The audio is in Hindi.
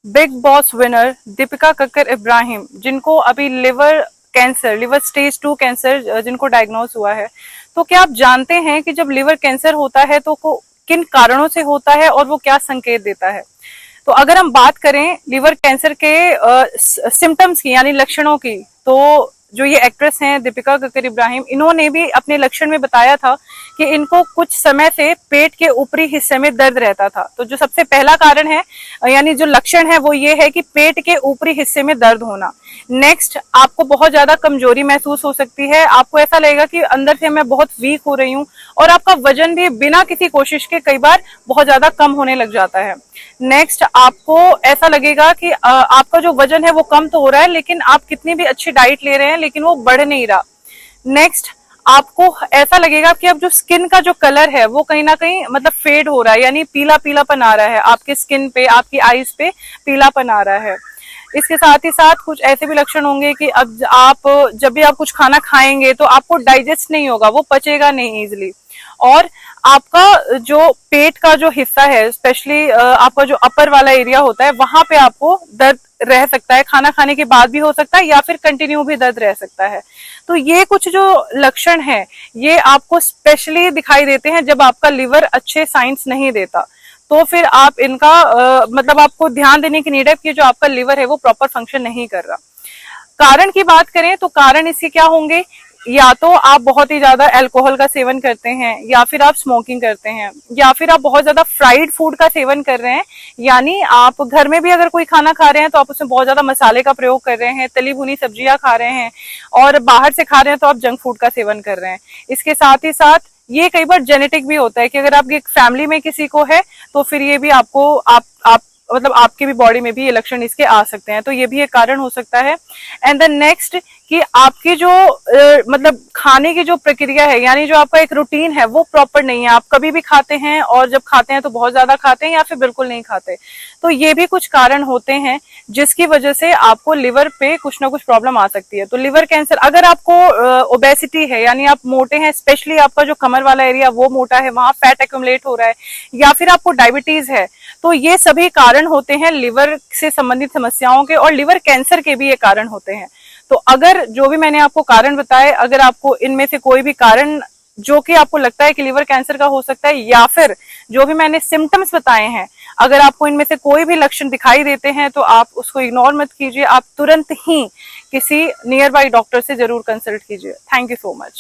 Big boss winner Deepika Kakkar Ibrahim, जिनको अभी लिवर स्टेज 2 कैंसर जिनको डायग्नोज हुआ है, तो क्या आप जानते हैं कि जब लिवर कैंसर होता है तो किन कारणों से होता है और वो क्या संकेत देता है? तो अगर हम बात करें लिवर कैंसर के सिम्टम्स की यानी लक्षणों की, तो जो ये एक्ट्रेस हैं दीपिका कक्कर इब्राहिम, इन्होंने भी अपने लक्षण में बताया था कि इनको कुछ समय से पेट के ऊपरी हिस्से में दर्द रहता था। तो जो सबसे पहला कारण है यानी जो लक्षण है वो ये है कि पेट के ऊपरी हिस्से में दर्द होना। नेक्स्ट, आपको बहुत ज्यादा कमजोरी महसूस हो सकती है, आपको ऐसा लगेगा कि अंदर से मैं बहुत वीक हो रही हूँ, और आपका वजन भी बिना किसी कोशिश के कई बार बहुत ज्यादा कम होने लग जाता है। नेक्स्ट, आपको ऐसा लगेगा कि आपका जो वजन है वो कम तो हो रहा है, लेकिन आप कितनी भी अच्छी डाइट ले रहे हैं लेकिन वो बढ़ नहीं रहा। नेक्स्ट, आपको ऐसा लगेगा कि अब जो स्किन का जो कलर है वो कहीं ना कहीं मतलब फेड हो रहा है, यानी पीला पीलापन आ रहा है आपके स्किन पे, आपकी आईज पे पीलापन आ रहा है। इसके साथ ही साथ कुछ ऐसे भी लक्षण होंगे कि अब आप जब भी आप कुछ खाना खाएंगे तो आपको डाइजेस्ट नहीं होगा, वो पचेगा नहीं इजिली। और आपका जो पेट का जो हिस्सा है, स्पेशली आपका जो अपर वाला एरिया होता है, वहां पे आपको दर्द रह सकता है, खाना खाने के बाद भी हो सकता है या फिर कंटिन्यू भी दर्द रह सकता है। तो ये कुछ जो लक्षण है ये आपको स्पेशली दिखाई देते हैं जब आपका लिवर अच्छे साइंस नहीं देता। तो फिर आप इनका मतलब आपको ध्यान देने की नीड है कि जो आपका लिवर है वो प्रॉपर फंक्शन नहीं कर रहा। कारण की बात करें तो कारण इसके क्या होंगे? या तो आप बहुत ही ज्यादा अल्कोहल का सेवन करते हैं, या फिर आप स्मोकिंग करते हैं, या फिर आप बहुत ज्यादा फ्राइड फूड का सेवन कर रहे हैं, यानी आप घर में भी अगर कोई खाना खा रहे हैं तो आप उसमें बहुत ज्यादा मसाले का प्रयोग कर रहे हैं, तली भुनी सब्जियां खा रहे हैं, और बाहर से खा रहे हैं तो आप जंक फूड का सेवन कर रहे हैं। इसके साथ ही साथ ये कई बार जेनेटिक भी होता है कि अगर आपकी फैमिली में किसी को है तो फिर ये भी आपको आप मतलब आपके भी बॉडी में भी ये लक्षण इसके आ सकते हैं, तो ये भी एक कारण हो सकता है। एंड देन नेक्स्ट, कि आपकी जो मतलब खाने की जो प्रक्रिया है, यानी जो आपका एक रूटीन है वो प्रॉपर नहीं है, आप कभी भी खाते हैं और जब खाते हैं तो बहुत ज्यादा खाते हैं या फिर बिल्कुल नहीं खाते। तो ये भी कुछ कारण होते हैं जिसकी वजह से आपको लिवर पे कुछ ना कुछ प्रॉब्लम आ सकती है। तो लिवर कैंसर, अगर आपको ओबेसिटी है यानी आप मोटे हैं, स्पेशली आपका जो कमर वाला एरिया वो मोटा है, वहां फैट एक्यूमुलेट हो रहा है, या फिर आपको डायबिटीज है, तो ये सभी कारण होते हैं लिवर से संबंधित समस्याओं के, और लिवर कैंसर के भी ये कारण होते हैं। तो अगर जो भी मैंने आपको कारण बताए, अगर आपको इनमें से कोई भी कारण जो कि आपको लगता है कि लिवर कैंसर का हो सकता है, या फिर जो भी मैंने सिम्टम्स बताए हैं, अगर आपको इनमें से कोई भी लक्षण दिखाई देते हैं तो आप उसको इग्नोर मत कीजिए, आप तुरंत ही किसी नियर बाई डॉक्टर से जरूर कंसल्ट कीजिए। Thank you so much.